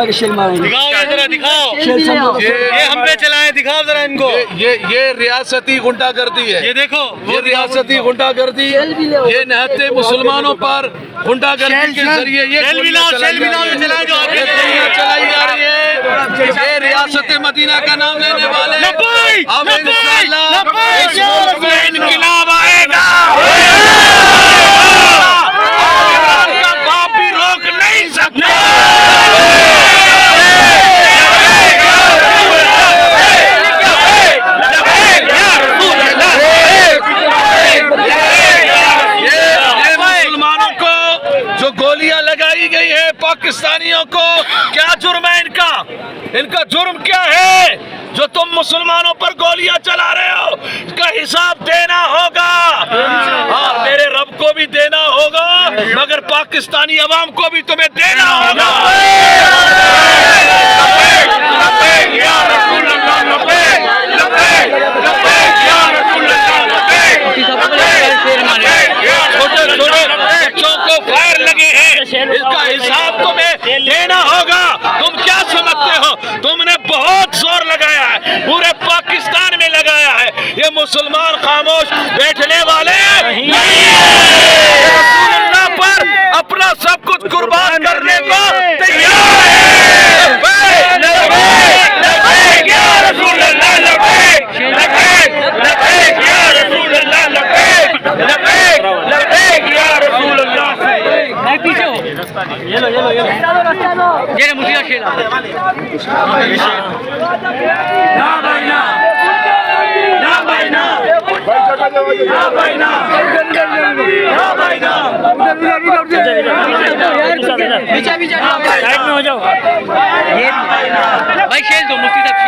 के शेल मारेंगे। दिखाओ ये जरा दिखाओ, शेल संदूक ये हम पे चलाए, दिखाओ जरा इनको। ये रियासती गुंडागर्दी है। ये देखो ये रियासती गुंडागर्दी, ये निहत्ते मुसलमानों पर गुंडागर्दी के जरिए ये शेल भी लाओ, शेल भी लाओ, ये चलाए जो ये गोलियां चलाई जा रही है। ये रियासत मदीना का नाम लेने वाले अब इंशाअल्लाह इस मुल्क में इनकलाब आएगा। का बाप भी रोक नहीं सकता। गोलियां लगाई गई है पाकिस्तानियों को, क्या जुर्म है इनका? इनका जुर्म क्या है जो तुम मुसलमानों पर गोलियां चला रहे हो? इसका हिसाब देना होगा। हाँ, मेरे रब को भी देना होगा, मगर पाकिस्तानी अवाम को भी तुम्हें देना होगा। छोटे छोटे बच्चों को फायर लगे हैं, इसका हिसाब तुम्हें देना होगा। तुम क्या समझते हो? तुमने बहुत जोर लगाया है, पूरे पाकिस्तान में लगाया है, ये मुसलमान खामोश बैठने वाले नहीं है। रसूलुल्लाह पर अपना सब कुछ कुर्बान करने को तैयार है। ये लो ये मुझे खेला ना भाई ना ना भाई ना ना भाई ना ना भाई ना साइड में हो जाओ भाई, खेल दो मुफ्ती साहब।